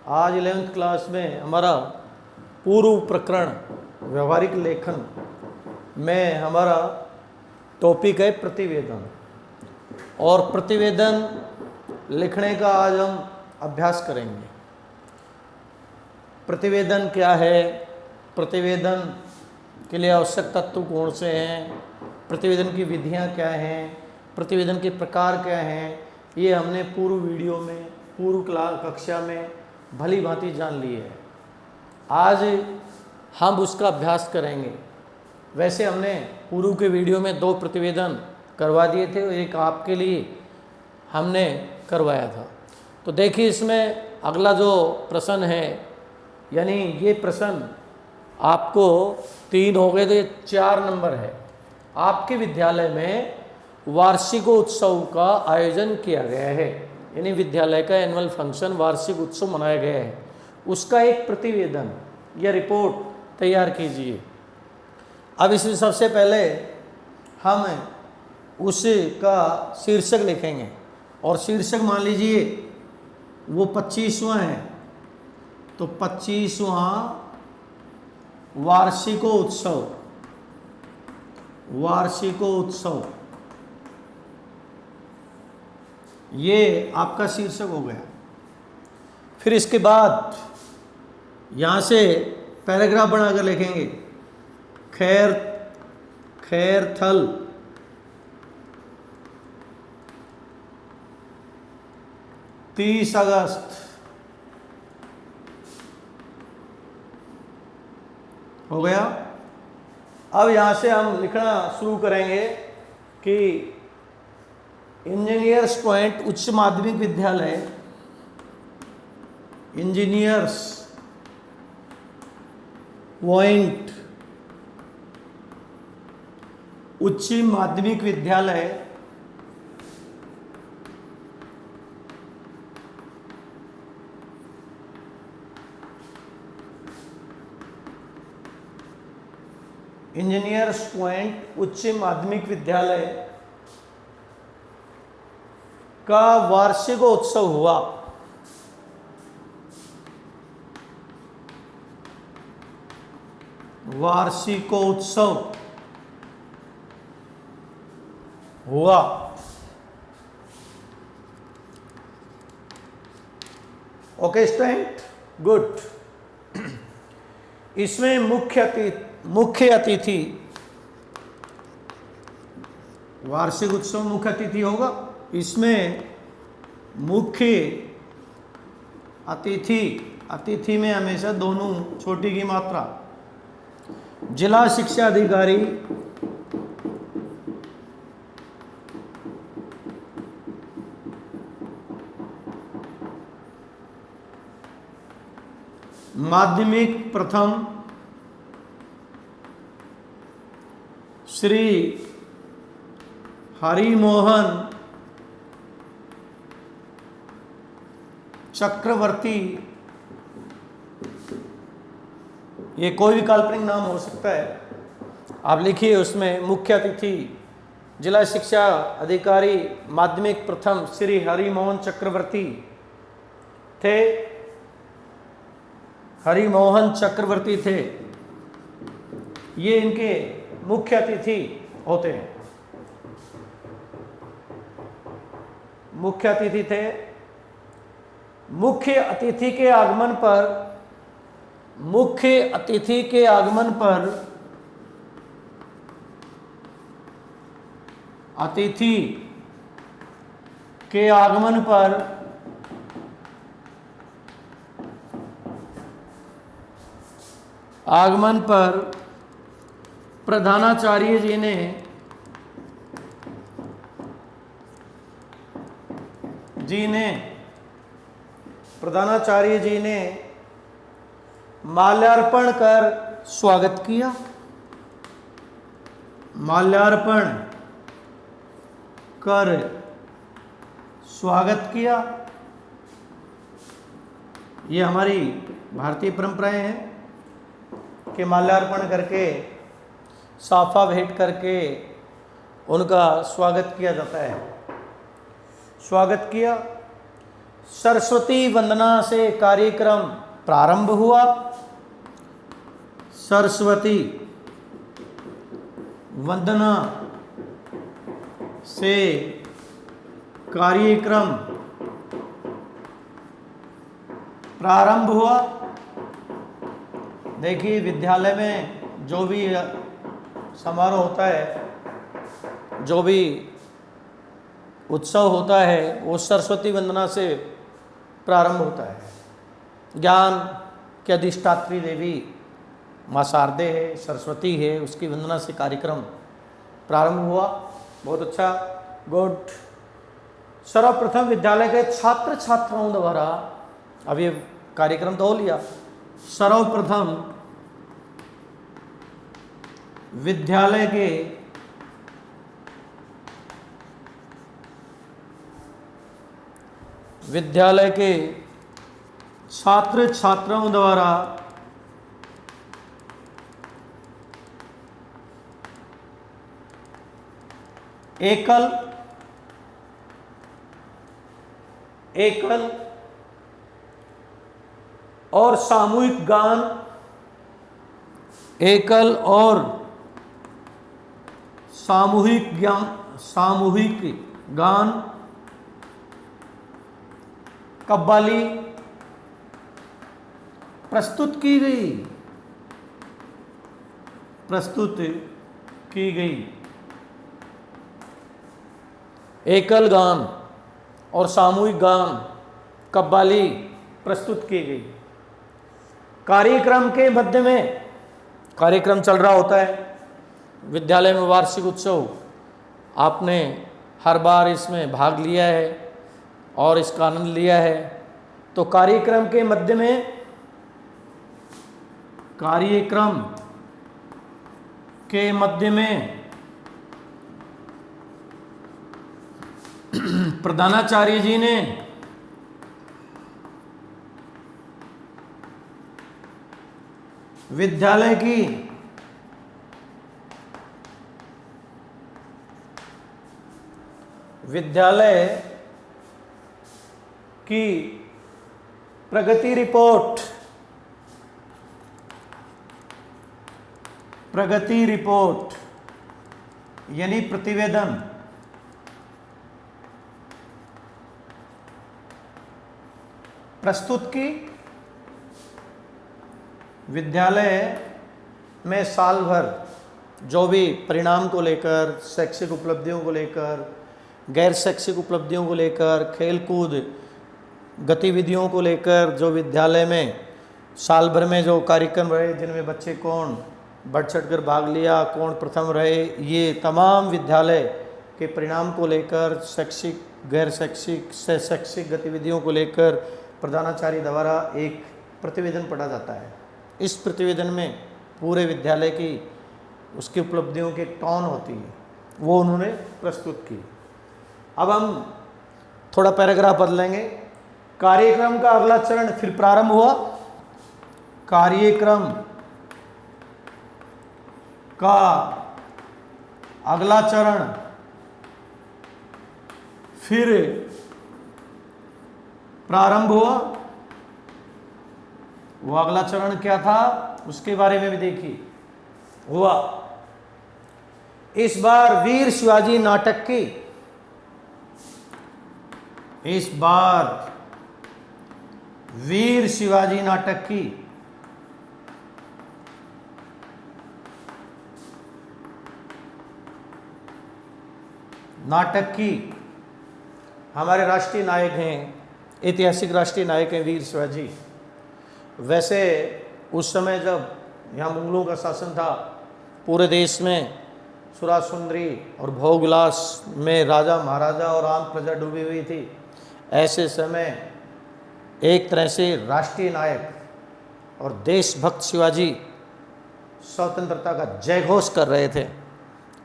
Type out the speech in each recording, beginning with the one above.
आज 11th class में हमारा पूर्व प्रकरण व्यवहारिक लेखन में हमारा टॉपिक है प्रतिवेदन। और प्रतिवेदन लिखने का आज हम अभ्यास करेंगे। प्रतिवेदन क्या है, प्रतिवेदन के लिए आवश्यक तत्व कौन से हैं, प्रतिवेदन की विधियां क्या हैं, प्रतिवेदन के प्रकार क्या हैं, ये हमने पूर्व वीडियो में पूर्व कक्षा में भली भांति जान ली है। आज हम उसका अभ्यास करेंगे। वैसे हमने पूर्व के वीडियो में 2 प्रतिवेदन करवा दिए थे और एक आपके लिए हमने करवाया था। तो देखिए इसमें अगला जो प्रश्न है, यानी ये प्रश्न आपको 3 हो गए तो ये 4 नंबर है। आपके विद्यालय में वार्षिकोत्सव का आयोजन किया गया है, यानी विद्यालय का एनुअल फंक्शन वार्षिक उत्सव मनाया गया है, उसका एक प्रतिवेदन या रिपोर्ट तैयार कीजिए। अब इसमें सबसे पहले हम उसका शीर्षक लिखेंगे और शीर्षक मान लीजिए वो 25वां है, तो 25वां वार्षिकोत्सव, वार्षिकोत्सव ये आपका शीर्षक हो गया। फिर इसके बाद यहाँ से पैराग्राफ बनाकर लिखेंगे। खैरथल अगस्त हो गया। अब यहाँ से हम लिखना शुरू करेंगे कि इंजीनियर्स पॉइंट उच्च माध्यमिक विद्यालय, इंजीनियर्स पॉइंट उच्च माध्यमिक विद्यालय इंजीनियर्स पॉइंट उच्च माध्यमिक विद्यालय का वार्षिकोत्सव हुआ। वार्षिकोत्सव हुआ। Okay student, good. इसमें मुख्य अतिथि, वार्षिक उत्सव मुख्य अतिथि होगा। इसमें मुख्य अतिथि में हमेशा दोनों छोटी की मात्रा, जिला शिक्षा अधिकारी माध्यमिक प्रथम श्री हरिमोहन चक्रवर्ती, ये कोई भी काल्पनिक नाम हो सकता है, आप लिखिए उसमें मुख्य अतिथि जिला शिक्षा अधिकारी माध्यमिक प्रथम श्री हरिमोहन चक्रवर्ती थे। हरिमोहन चक्रवर्ती थे, ये इनके मुख्य अतिथि होते हैं। मुख्य अतिथि थे। मुख्य अतिथि के आगमन पर, मुख्य अतिथि के आगमन पर अतिथि के आगमन पर प्रधानाचार्य जी ने माल्यार्पण कर स्वागत किया। माल्यार्पण कर स्वागत किया। ये हमारी भारतीय परंपराएं हैं कि माल्यार्पण करके, साफा भेंट करके उनका स्वागत किया जाता है। स्वागत किया। सरस्वती वंदना से कार्यक्रम प्रारंभ हुआ। सरस्वती वंदना से कार्यक्रम प्रारंभ हुआ। देखिए, विद्यालय में जो भी समारोह होता है, जो भी उत्सव होता है, वो सरस्वती वंदना से प्रारंभ होता है। ज्ञान के अधिष्ठात्री देवी माँ शारदे है, सरस्वती है, उसकी वंदना से कार्यक्रम प्रारंभ हुआ। बहुत अच्छा, गुड। सर्वप्रथम विद्यालय के छात्र छात्राओं द्वारा, अब ये कार्यक्रम तो हो लिया, सर्वप्रथम विद्यालय के छात्र छात्राओं द्वारा एकल और सामूहिक गान, एकल और सामूहिक गान, कव्वाली प्रस्तुत की गई। एकल गान और सामूहिक गान, कव्वाली प्रस्तुत की गई। कार्यक्रम के मध्य में, कार्यक्रम चल रहा होता है विद्यालय में, वार्षिक उत्सव, आपने हर बार इसमें भाग लिया है और इसका आनंद लिया है। तो कार्यक्रम के मध्य में, प्रधानाचार्य जी ने विद्यालय की प्रगति रिपोर्ट यानी प्रतिवेदन प्रस्तुत की। विद्यालय में साल भर जो भी परिणाम को लेकर, शैक्षिक उपलब्धियों को लेकर, गैर शैक्षिक उपलब्धियों को लेकर, खेलकूद गतिविधियों को लेकर, जो विद्यालय में साल भर में जो कार्यक्रम रहे, जिनमें बच्चे कौन बढ़ चढ़ कर भाग लिया, कौन प्रथम रहे, ये तमाम विद्यालय के परिणाम को लेकर, शैक्षिक, गैर शैक्षिक, शैक्षिक गतिविधियों को लेकर प्रधानाचार्य द्वारा एक प्रतिवेदन पढ़ा जाता है। इस प्रतिवेदन में पूरे विद्यालय की उसकी उपलब्धियों की टॉन होती है, वो उन्होंने प्रस्तुत की। अब हम थोड़ा पैराग्राफ बदलेंगे। कार्यक्रम का अगला चरण फिर प्रारंभ हुआ। कार्यक्रम का अगला चरण फिर प्रारंभ हुआ। वो अगला चरण क्या था, उसके बारे में भी देखिए। हुआ इस बार वीर शिवाजी नाटक की, इस बार वीर शिवाजी नाटक की हमारे राष्ट्रीय नायक हैं, ऐतिहासिक राष्ट्रीय नायक हैं वीर शिवाजी। वैसे उस समय जब यहाँ मुगलों का शासन था, पूरे देश में सुरा सुंदरी और भोग विलास में राजा महाराजा और आम प्रजा डूबी हुई थी। ऐसे समय एक तरह से राष्ट्रीय नायक और देशभक्त शिवाजी स्वतंत्रता का जयघोष कर रहे थे।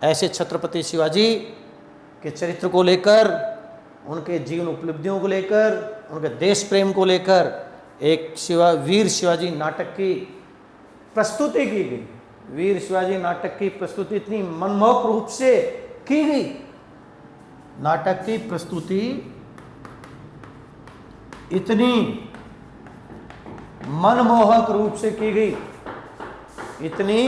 ऐसे छत्रपति शिवाजी के चरित्र को लेकर, उनके जीवन उपलब्धियों को लेकर, उनके देश प्रेम को लेकर एक वीर शिवाजी नाटक की प्रस्तुति की गई। वीर शिवाजी नाटक की प्रस्तुति इतनी मनमोहक रूप से की गई, नाटक की प्रस्तुति इतनी मनमोहक रूप से की गई, इतनी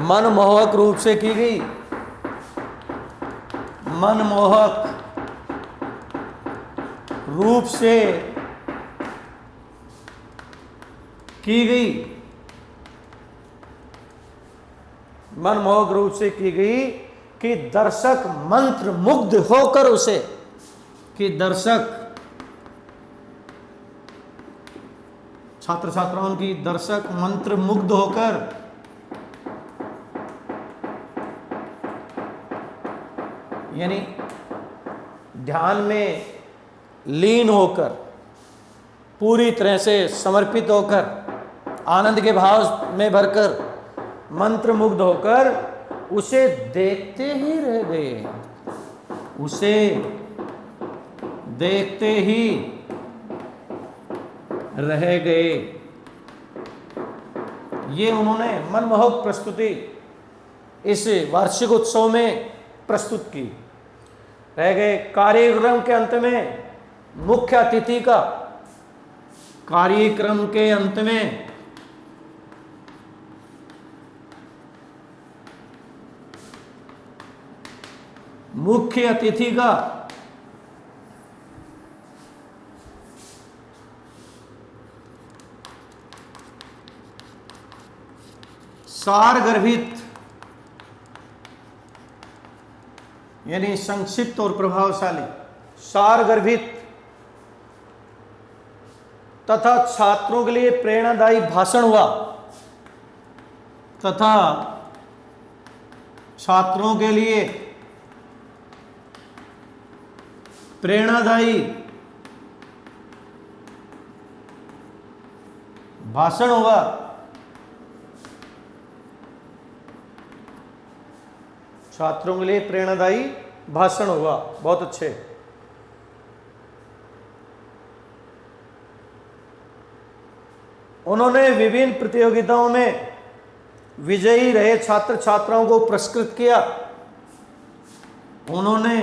मनमोहक रूप से की गई, मनमोहक रूप से की गई, मनमोहक रूप से की गई कि दर्शक मंत्र मुग्ध होकर उसे, कि दर्शक छात्र छात्राओं की दर्शक मंत्र मुग्ध होकर यानी ध्यान में लीन होकर, पूरी तरह से समर्पित होकर, आनंद के भाव में भरकर, मंत्र मुग्ध होकर उसे देखते ही रह गए, उसे देखते ही रह गए। ये उन्होंने मनमोहक प्रस्तुति इस वार्षिक उत्सव में प्रस्तुत की। रह गए कार्यक्रम के अंत में मुख्य अतिथि का, कार्यक्रम के अंत में मुख्य अतिथि का सारगर्भित यानी संक्षिप्त और प्रभावशाली, सारगर्भित तथा छात्रों के लिए प्रेरणादायी भाषण हुआ, तथा छात्रों के लिए प्रेरणादायी भाषण हुआ। छात्रों के लिए प्रेरणादायी भाषण हुआ, बहुत अच्छे। उन्होंने विभिन्न प्रतियोगिताओं में विजयी रहे छात्र छात्राओं को पुरस्कृत किया। उन्होंने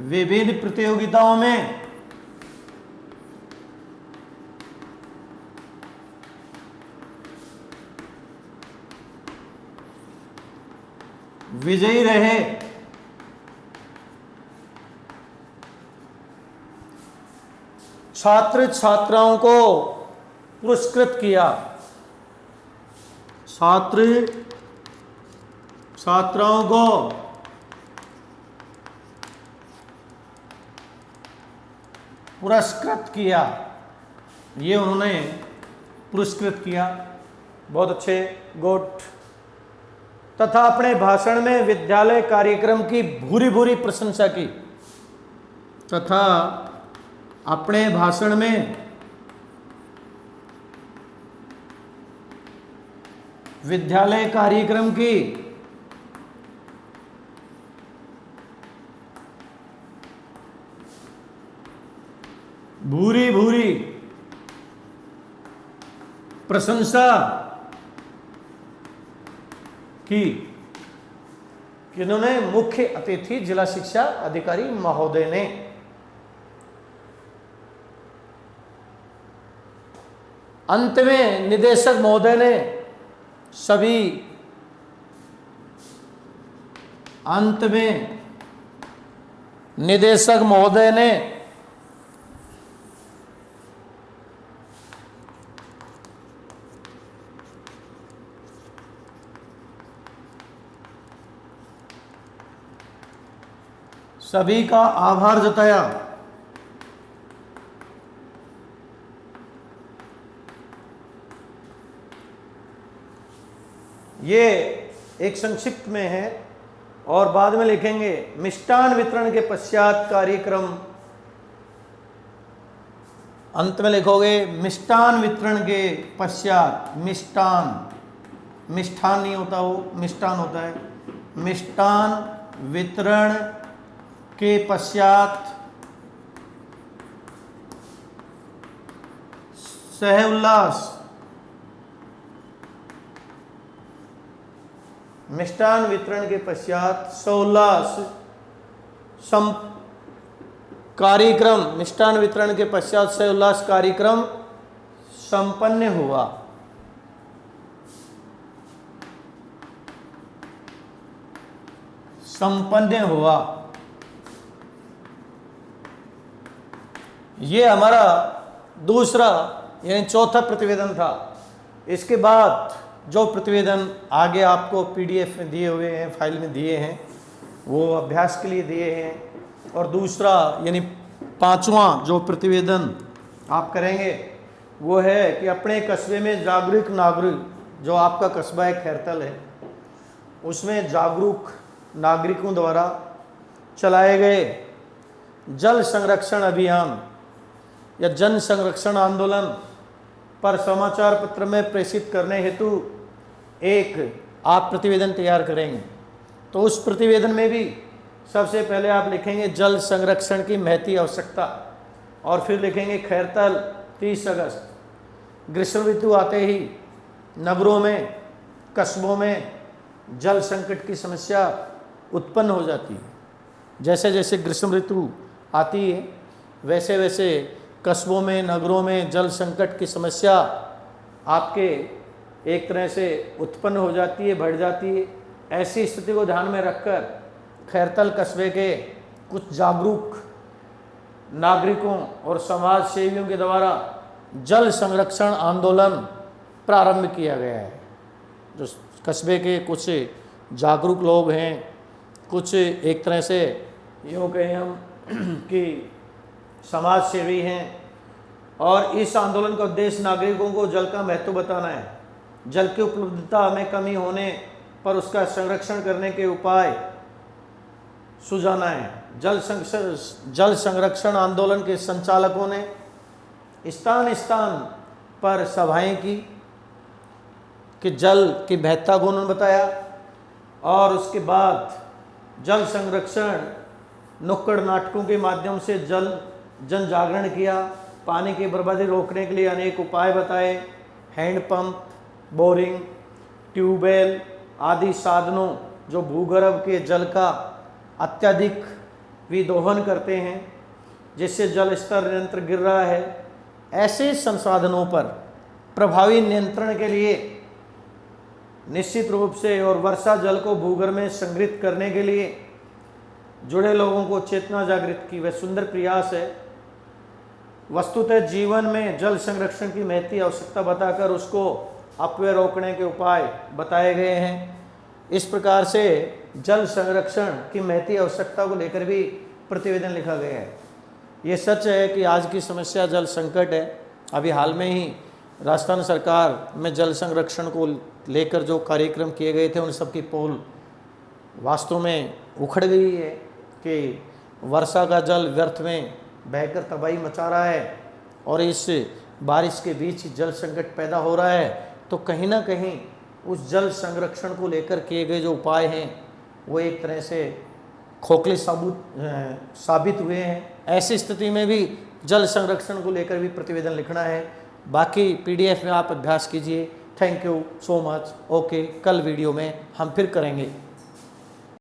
विभिन्न प्रतियोगिताओं में विजयी रहे छात्र छात्राओं को पुरस्कृत किया, छात्र छात्राओं को पुरस्कृत किया। ये उन्होंने पुरस्कृत किया, बहुत अच्छे, गुड। तथा अपने भाषण में विद्यालय कार्यक्रम की भूरी भूरी प्रशंसा की, तथा अपने भाषण में विद्यालय कार्यक्रम की भूरी भूरी प्रशंसा की। किन्होंने? मुख्य अतिथि जिला शिक्षा अधिकारी महोदय ने। अंत में निदेशक महोदय ने सभी, अंत में निदेशक महोदय ने सभी का आभार जताया। ये एक संक्षिप्त में है और बाद में लिखेंगे मिष्टान वितरण के पश्चात कार्यक्रम। अंत में लिखोगे मिष्टान वितरण के पश्चात, मिष्टान, मिष्ठान नहीं होता, वो मिष्टान होता है। मिष्टान वितरण के पश्चात सह उल्लास मिष्टान वितरण के पश्चात सौल्लास कार्यक्रम, मिष्टान वितरण के पश्चात से उल्लास कार्यक्रम संपन्न हुआ। संपन्न हुआ, ये हमारा दूसरा यानी चौथा प्रतिवेदन था। इसके बाद जो प्रतिवेदन आगे आपको पीडीएफ में दिए हुए हैं, फाइल में दिए हैं, वो अभ्यास के लिए दिए हैं। और दूसरा यानी पांचवा जो प्रतिवेदन आप करेंगे वो है कि अपने कस्बे में जागरूक नागरिक, जो आपका कस्बा है खैरतल है, उसमें जागरूक नागरिकों द्वारा चलाए गए जल संरक्षण अभियान या जन संरक्षण आंदोलन पर समाचार पत्र में प्रेषित करने हेतु एक आप प्रतिवेदन तैयार करेंगे। तो उस प्रतिवेदन में भी सबसे पहले आप लिखेंगे जल संरक्षण की महती आवश्यकता, और फिर लिखेंगे खैरतल 30 अगस्त। ग्रीष्म ऋतु आते ही नगरों में, कस्बों में जल संकट की समस्या उत्पन्न हो जाती है। जैसे जैसे ग्रीष्म ऋतु आती है वैसे वैसे कस्बों में, नगरों में जल संकट की समस्या आपके एक तरह से उत्पन्न हो जाती है, बढ़ जाती है। ऐसी स्थिति को ध्यान में रखकर खैरतल कस्बे के कुछ जागरूक नागरिकों और समाज सेवियों के द्वारा जल संरक्षण आंदोलन प्रारंभ किया गया है। जो कस्बे के कुछ जागरूक लोग हैं, कुछ एक तरह से यूँ कहें हम कि समाज सेवी हैं, और इस आंदोलन का उद्देश्य नागरिकों को जल का महत्व बताना है। जल की उपलब्धता में कमी होने पर उसका संरक्षण करने के उपाय सुझाना है। जल संरक्षण आंदोलन के संचालकों ने स्थान स्थान पर सभाएं की कि जल की महत्ता को उन्होंने बताया, और उसके बाद जल संरक्षण नुक्कड़ नाटकों के माध्यम से जन जागरण किया। पानी की बर्बादी रोकने के लिए अनेक उपाय बताए। हैंडपंप, बोरिंग, ट्यूबवेल आदि साधनों जो भूगर्भ के जल का अत्यधिक विदोहन करते हैं, जिससे जल स्तर निरंतर गिर रहा है, ऐसे संसाधनों पर प्रभावी नियंत्रण के लिए निश्चित रूप से और वर्षा जल को भूगर्भ में संग्रहित करने के लिए जुड़े लोगों को चेतना जागृत की वह सुंदर प्रयास है। वस्तुतः जीवन में जल संरक्षण की महती आवश्यकता बताकर उसको अपव्यय रोकने के उपाय बताए गए हैं। इस प्रकार से जल संरक्षण की महती आवश्यकता को लेकर भी प्रतिवेदन लिखा गया है। ये सच है कि आज की समस्या जल संकट है। अभी हाल में ही राजस्थान सरकार में जल संरक्षण को लेकर जो कार्यक्रम किए गए थे उन सब की पोल वास्तव में उखड़ गई है कि वर्षा का जल व्यर्थ में बहकर तबाही मचा रहा है, और इस बारिश के बीच जल संकट पैदा हो रहा है। तो कहीं ना कहीं उस जल संरक्षण को लेकर किए गए जो उपाय हैं वो एक तरह से खोखले साबित हुए हैं। ऐसी स्थिति में भी जल संरक्षण को लेकर भी प्रतिवेदन लिखना है। बाकी पीडीएफ में आप अभ्यास कीजिए। Thank you so much. Okay, कल वीडियो में हम फिर करेंगे।